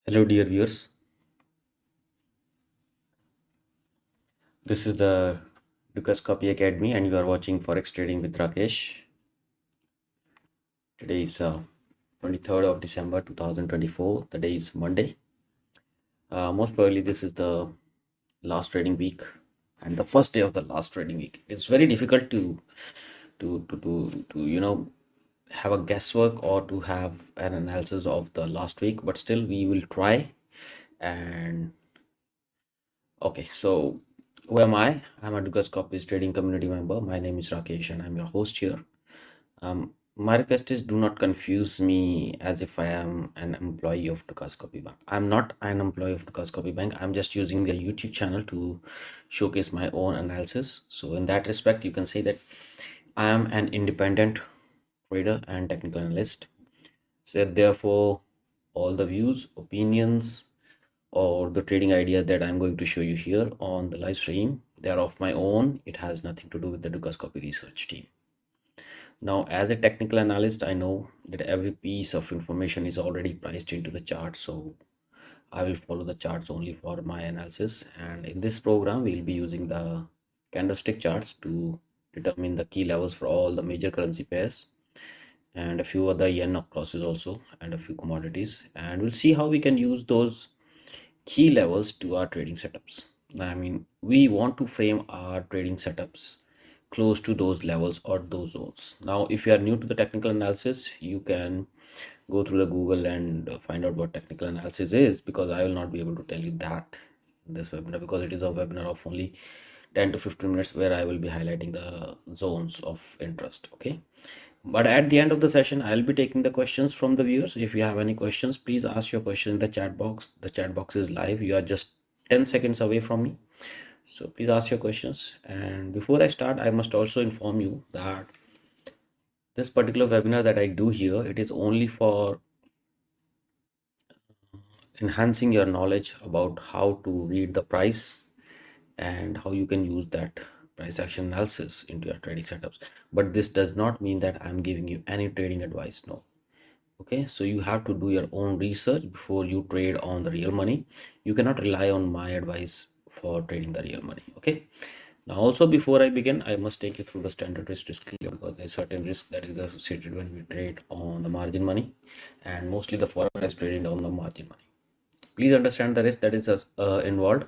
Hello, dear viewers. This is the Lucas Copy Academy, and you are watching Forex Trading with Rakesh. Today is 23rd of December 2024. The day is Monday. Most probably, this is the last trading week and the first day of the last trading week. It's very difficult to have a guesswork or to have an analysis of the last week, but still, we will try. And okay, so who am I? I'm a Lucas Copies trading community member. My name is Rakesh, and I'm your host here. My request is do not confuse me as if I am an employee of Lucas Copy Bank. I'm not an employee of Lucas Copy Bank. I'm just using their YouTube channel to showcase my own analysis. So in that respect, you can say that I am an independent trader and technical analyst. So therefore, all the views, opinions, or the trading idea that I'm going to show you here on the live stream, they are of my own. It has nothing to do with the Lucas Copy research team. Now, as a technical analyst, I know that every piece of information is already priced into the chart, so I will follow the charts only for my analysis. And in this program, we'll be using the candlestick charts to determine the key levels for all the major currency pairs and a few other yen crosses also, and a few commodities. And we'll see how we can use those key levels to our trading setups. I mean, we want to frame our trading setups close to those levels or those zones. Now, if you are new to the technical analysis, you can go through the Google and find out what technical analysis is, because I will not be able to tell you that in this webinar, because it is a webinar of only 10 to 15 minutes where I will be highlighting the zones of interest. Okay. But at the end of the session, I'll be taking the questions from the viewers. If you have any questions, please ask your question in the chat box. The chat box is live. You are just 10 seconds away from me. So please ask your questions. And before I start, I must also inform you that this particular webinar that I do here, it is only for enhancing your knowledge about how to read the price and how you can use that price action analysis into your trading setups. But this does not mean that I'm giving you any trading advice. No. Okay, so you have to do your own research before you trade on the real money. You cannot rely on my advice for trading the real money. Okay, now also before I begin, I must take you through the standard risk disclaimer, because there's certain risk that is associated when we trade on the margin money, and mostly the forex trading on the margin money. Please understand the risk that is involved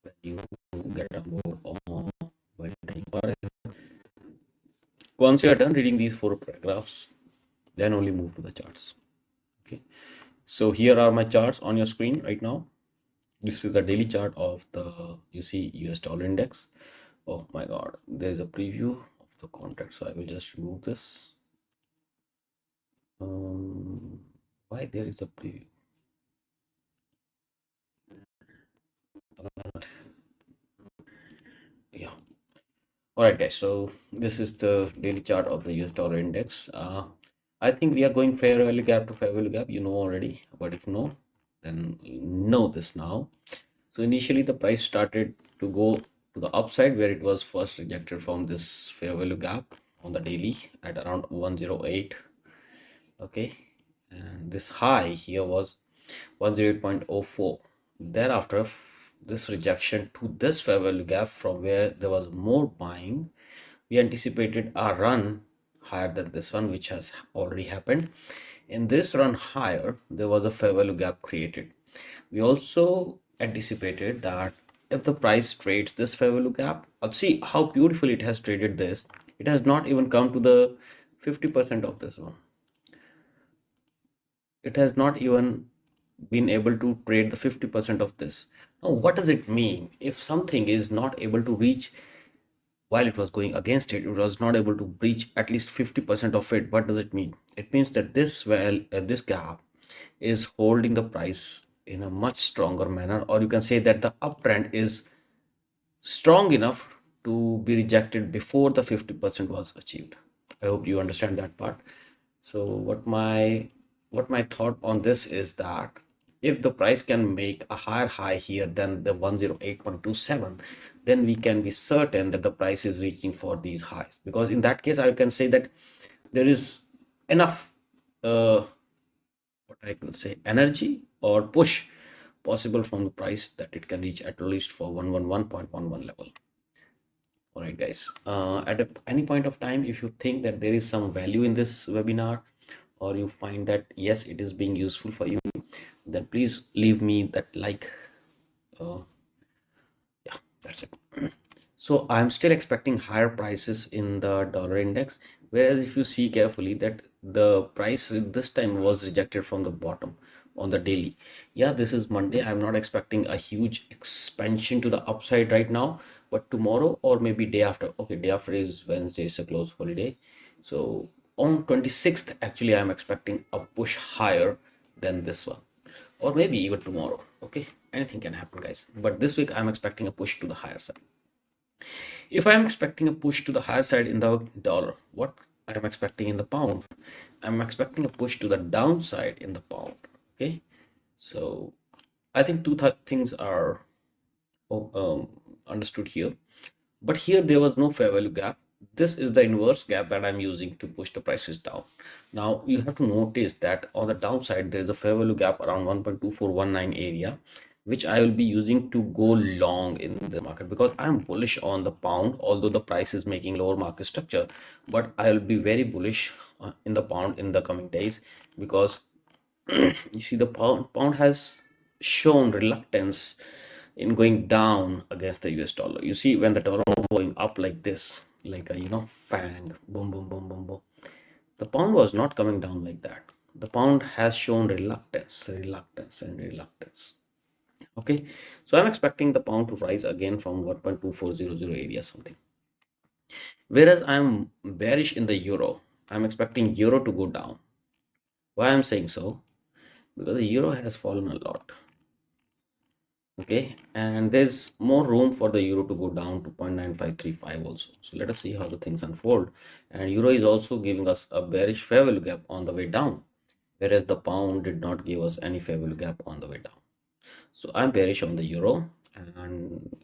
when you get on board on while trading forex. Once you are done reading these four paragraphs, then only move to the charts. Okay, so here are my charts on your screen right now. This is the daily chart of the, you see, US dollar index. Oh my god, there's a preview of the contract, so I will just remove this. Why there is a preview? Yeah. All right, guys. So this is the daily chart of the US dollar index. I think we are going fair value gap to fair value gap. You know already, but if no, then you know this now. So initially the price started to go to the upside, where it was first rejected from this fair value gap on the daily at around 108. Okay, and this high here was 108.04. Thereafter, this rejection to this fair value gap, from where there was more buying, we anticipated a run higher than this one, which has already happened. In this run higher, there was a fair value gap created. We also anticipated that if the price trades this fair value gap, see how beautifully it has traded this. It has not even come to the 50% of this one. It has not even been able to trade the 50% of this. Now, what does it mean? If something is not able to reach, while it was going against it, it was not able to breach at least 50% of it. What does it mean? It means that this gap is holding the price in a much stronger manner, or you can say that the uptrend is strong enough to be rejected before the 50% was achieved. I hope you understand that part. So what my thought on this is that if the price can make a higher high here than the 108.27, then we can be certain that the price is reaching for these highs, because in that case I can say that there is enough what I could say energy or push possible from the price that it can reach at least for 111.11 level. All right, guys. Any point of time, if you think that there is some value in this webinar, or you find that yes, it is being useful for you, then please leave me that like. Uh, yeah, that's it. So I'm still expecting higher prices in the dollar index, whereas if you see carefully that the price this time was rejected from the bottom on the daily. Yeah, this is Monday. I'm not expecting a huge expansion to the upside right now, but tomorrow or maybe day after. Okay, day after is Wednesday, it's a close holiday. So on 26th, actually, I'm expecting a push higher than this one, or maybe even tomorrow. Okay, anything can happen, guys. But this week, I'm expecting a push to the higher side. If I'm expecting a push to the higher side in the dollar, what I'm expecting in the pound, I'm expecting a push to the downside in the pound. Okay, so I think two th things are oh, understood here. But here there was no fair value gap. This is the inverse gap that I'm using to push the prices down. Now you have to notice that on the downside there is a fair value gap around 1.2419 area, which I will be using to go long in the market because I'm bullish on the pound, although the price is making lower market structure. But I will be very bullish in the pound in the coming days because you see the pound has shown reluctance in going down against the US dollar. You see when the dollar was going up like this, like a fang, boom boom boom boom boom, the pound was not coming down like that. The pound has shown reluctance and reluctance. Okay, so I'm expecting the pound to rise again from 1.2400 area something, whereas I'm bearish in the euro. I'm expecting euro to go down. Why I'm saying so? Because the euro has fallen a lot. Okay, and there's more room for the euro to go down to 0.9535 also. So let us see how the things unfold. And euro is also giving us a bearish fair value gap on the way down, whereas the pound did not give us any fair value gap on the way down. So I'm bearish on the euro, and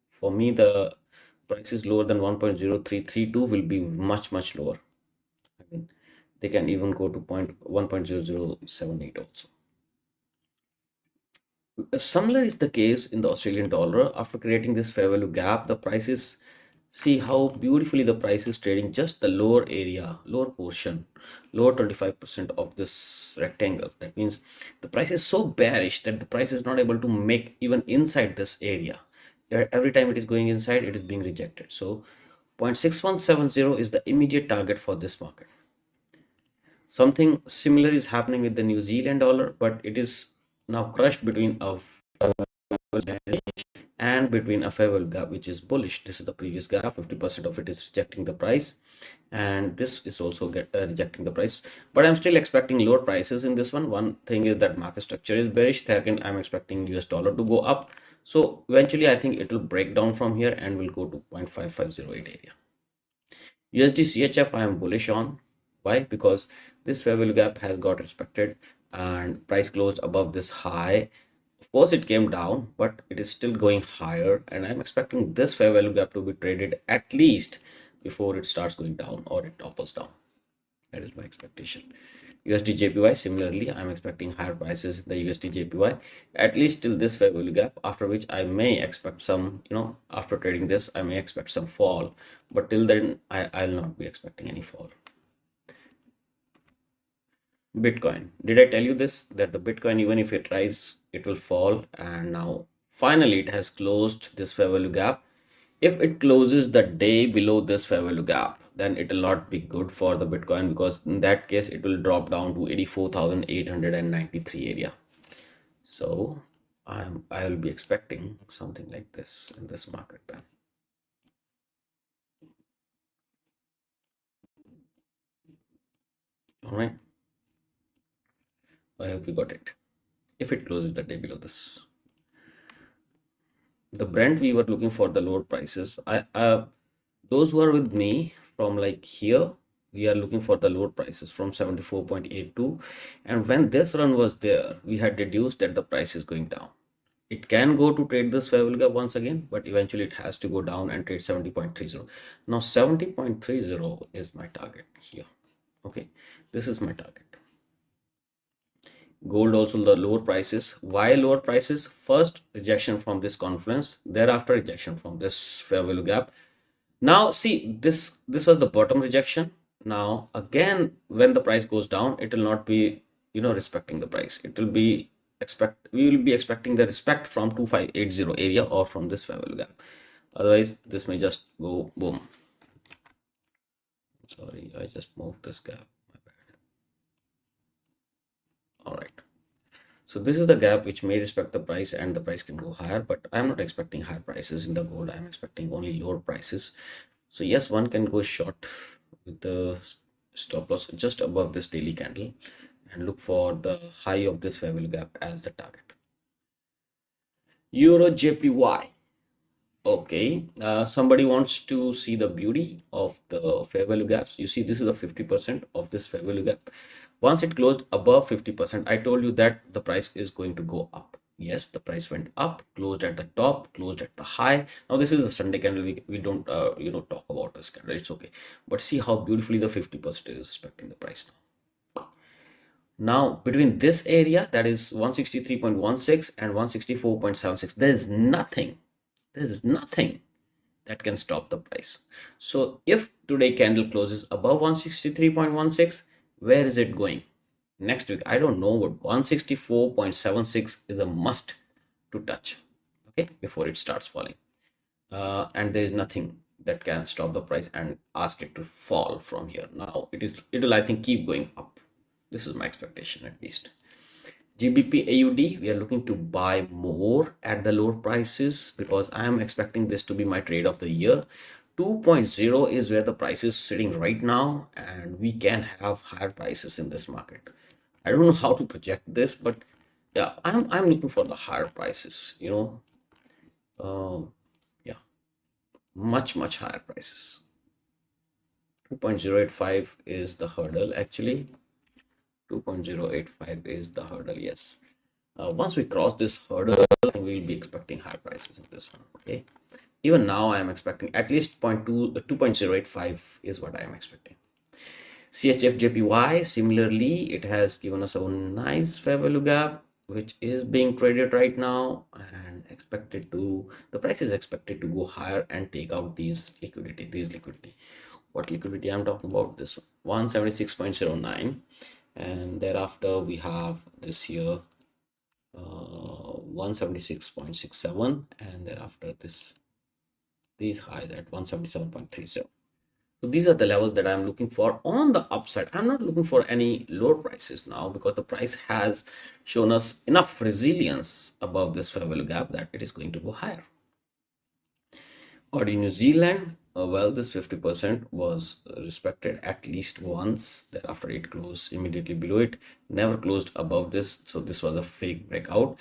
for me the price is lower than 1.0332 will be much lower. I mean, they can even go to 1.0078 also. Similar is the case in the Australian dollar. After creating this fair value gap, the prices, see how beautifully the price is trading just the lower area, lower portion, lower 25% of this rectangle. That means the price is so bearish that the price is not able to make even inside this area. Every time it is going inside, it is being rejected. So 0.6170 is the immediate target for this market. Something similar is happening with the New Zealand dollar, but it is now crushed between a and between a fair value gap which is bullish. This is the previous gap, 50% of it is rejecting the price, and this is also rejecting the price, but I'm still expecting lower prices in this one. One thing is that market structure is bearish. Second, I'm expecting US dollar to go up, so eventually I think it will break down from here and will go to 0.5508 area. USD CHF I am bullish on. Why? Because this fair value gap has got respected and price closed above this high. Of course, it came down, but it is still going higher, and I'm expecting this fair value gap to be traded at least before it starts going down or it topples down. That is my expectation. USD JPY, similarly, I'm expecting higher prices in the USD JPY, at least till this fair value gap, after which I may expect some, after trading this, I may expect some fall, but till then, I'll not be expecting any fall. Bitcoin. Did I tell you this? That the Bitcoin, even if it rises, it will fall. And now finally it has closed this fair value gap. If it closes the day below this fair value gap, then it will not be good for the Bitcoin, because in that case it will drop down to 84,893 area. So I will be expecting something like this in this market then. All right. I hope you got it. If it closes the day below this, the Brent, we were looking for the lower prices. Those who are with me from like here, we are looking for the lower prices from 74.82, and when this run was there, we had deduced that the price is going down. It can go to trade this level gap once again, but eventually it has to go down and trade 70.30. Now 70.30 is my target here. Okay, this is my target. Gold also the lower prices. Why lower prices? First rejection from this conference, thereafter rejection from this fair value gap. Now see, this was the bottom rejection. Now again, when the price goes down, it will not be, respecting the price. It will be we will be expecting the respect from 2580 area or from this fair value gap. Otherwise, this may just go boom. Sorry, I just moved this gap. My bad. All right. So this is the gap which may respect the price and the price can go higher, but I'm not expecting higher prices in the gold. I'm expecting only lower prices. So yes, one can go short with the stop loss just above this daily candle and look for the high of this fair value gap as the target. Euro JPY. Okay, somebody wants to see the beauty of the fair value gaps. You see, this is a 50% of this fair value gap. Once it closed above 50%, I told you that the price is going to go up. Yes, the price went up, closed at the top, closed at the high. Now this is a Sunday candle. We don't talk about this candle. It's okay. But see how beautifully the 50% is respecting the price now. Now between this area, that is 163.16 and 164.76, there is nothing that can stop the price. So if today candle closes above 163.16, where is it going? Next week, I don't know, but 164.76 is a must to touch, okay, before it starts falling. And there is nothing that can stop the price and ask it to fall from here. Now it will, I think, keep going up. This is my expectation at least. GBP AUD, we are looking to buy more at the lower prices because I am expecting this to be my trade of the year. 2.0 is where the price is sitting right now, and we can have higher prices in this market. I don't know how to project this, but yeah, I'm looking for the higher prices, yeah, much higher prices. 2.085 is the hurdle actually. 2.085 is the hurdle, yes. Once we cross this hurdle, we'll be expecting higher prices in this one. Okay, even now I am expecting at least 2.085 is what I am expecting. CHF similarly, it has given us a nice fair value gap which is being traded right now, and the price is expected to go higher and take out these liquidity. What liquidity I'm talking about? This 176.09, and thereafter we have this here 176.67, and thereafter these highs at 177.30. So these are the levels that I'm looking for on the upside. I'm not looking for any lower prices now because the price has shown us enough resilience above this fair value gap that it is going to go higher. Or in New Zealand, well, this 50% was respected at least once. Thereafter, it closed immediately below it, never closed above this. So this was a fake breakout.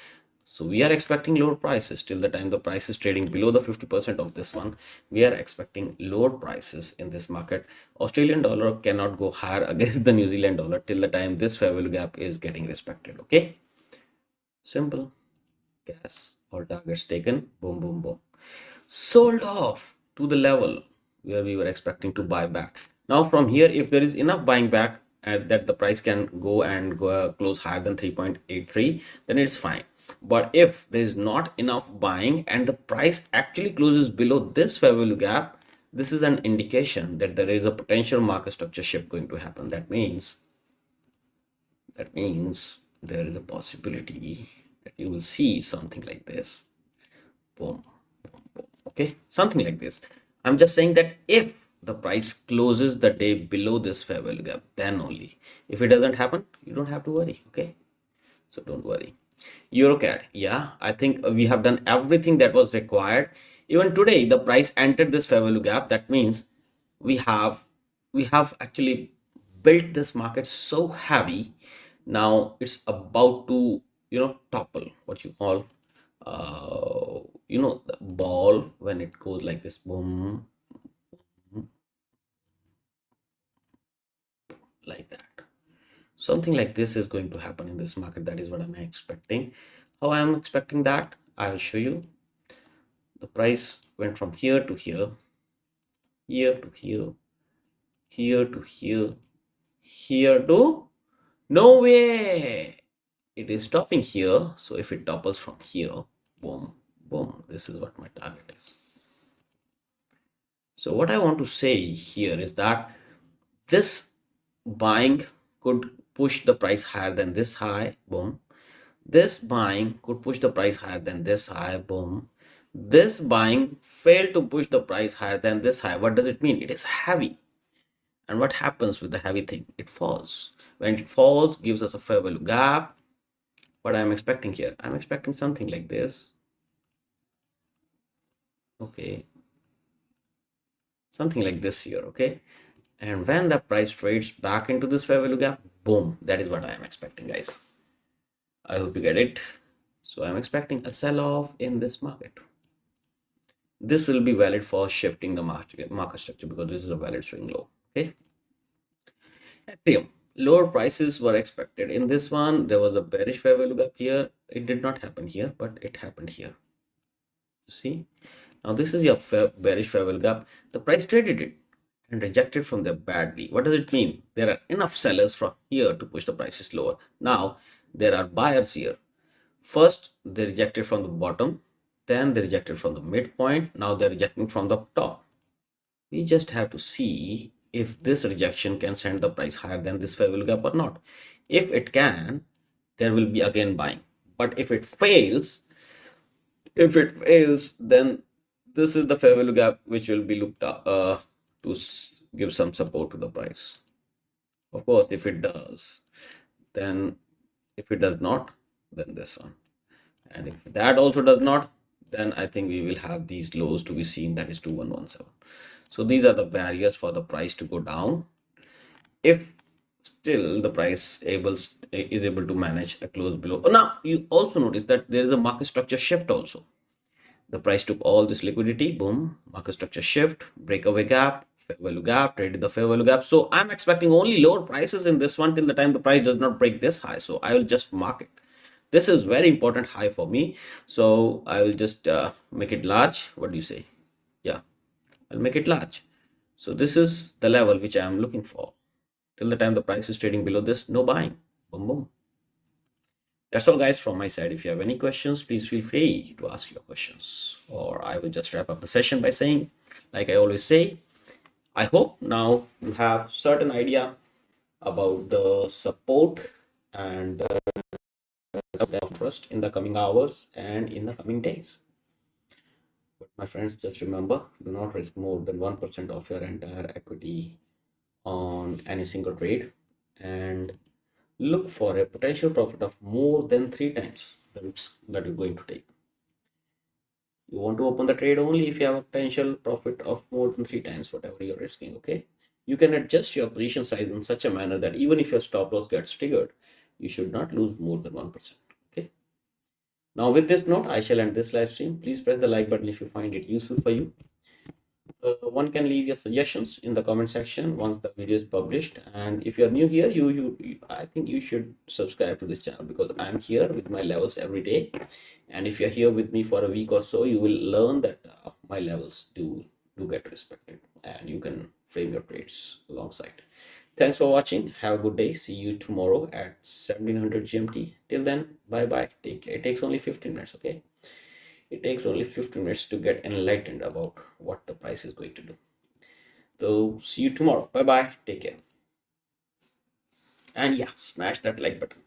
So we are expecting lower prices till the time the price is trading below the 50% of this one. We are expecting lower prices in this market. Australian dollar cannot go higher against the New Zealand dollar till the time this fair value gap is getting respected. Okay, simple. Gas, all targets taken, boom, boom, boom. Sold off to the level where we were expecting to buy back. Now from here, if there is enough buying back that the price can go and go close higher than 3.83, then it's fine. But if there is not enough buying and the price actually closes below this fair value gap, this is an indication that there is a potential market structure shift going to happen. That means there is a possibility that you will see something like this. Boom, boom, boom. Okay, something like this. I'm just saying that if the price closes the day below this fair value gap, then only. If it doesn't happen, you don't have to worry. Okay, so don't worry. Eurocad, yeah, I think we have done everything that was required. Even today, the price entered this fair value gap. That means we have actually built this market so heavy. Now it's about to topple, what you call the ball when it goes like this, boom, like that. Something like this is going to happen in this market. That is what I'm expecting. How I'm expecting that, I'll show you. The price went from here to here, here to here, here to here, here to nowhere. it is topping here. So if it topples from here, boom, boom, this is what my target is. So what I want to say here is that this buying could push the price higher than this high, boom. This buying could push the price higher than this high, boom. This buying failed to push the price higher than this high. What does it mean? It is heavy. And what happens with the heavy thing? It falls. When it falls, gives us a fair value gap. What I'm expecting here? I'm expecting something like this. Okay. Something like this here, okay? And when the price trades back into this fair value gap, boom, that is what I am expecting, guys. I hope you get it. So I'm expecting a sell-off in this market. This will be valid for shifting the market structure because this is a valid swing low. Okay. Ethereum, lower prices were expected. In this one, there was a bearish fair value gap here. It did not happen here, but it happened here. You see? Now this is your bearish fair value gap. The price traded it and rejected from there badly. What does it mean? There are enough sellers from here to push the prices lower. Now there are buyers here. First, they rejected from the bottom, then they rejected from the midpoint. Now they're rejecting from the top. We just have to see if this rejection can send the price higher than this fair value gap or not. If it can, there will be again buying. But if it fails, then this is the fair value gap which will be looked at to give some support to the price. Of course, if it does, then if it does not, then this one. And if that also does not, then I think we will have these lows to be seen, that is 2117. So these are the barriers for the price to go down. If still the price is able to manage a close below. Now you also notice that there is a market structure shift also. The price took all this liquidity, boom, market structure shift, breakaway gap, fair value gap, traded the fair value gap. So I'm expecting only lower prices in this one till the time the price does not break this high. So I will just mark it. This is very important high for me. So I will just make it large. What do you say? Yeah, I'll make it large. So this is the level which I am looking for. Till the time the price is trading below this, no buying. Boom, boom. That's all, guys, from my side. If you have any questions, please feel free to ask your questions. Or I will just wrap up the session by saying, like I always say, I hope now you have certain idea about the support and the trust in the coming hours and in the coming days. But my friends, just remember, do not risk more than 1% of your entire equity on any single trade, and look for a potential profit of more than 3 times the risk that you're going to take. You want to open the trade only if you have a potential profit of more than 3 times whatever you're risking. Okay, you can adjust your position size in such a manner that even if your stop loss gets triggered, you should not lose more than 1%. Okay, now with this note, I shall end this live stream. Please press the like button if you find it useful for you. One can leave your suggestions in the comment section once the video is published. And if you're new here, I think you should subscribe to this channel because I'm here with my levels every day. And if you're here with me for a week or so, you will learn that my levels do get respected, and you can frame your trades alongside. Thanks for watching. Have a good day. See you tomorrow at 1700 GMT. Till then, bye bye. Take care. It takes only 15 minutes. Okay. It takes only 15 minutes to get enlightened about what the price is going to do. So see you tomorrow. Bye bye. Take care. And yeah, smash that like button.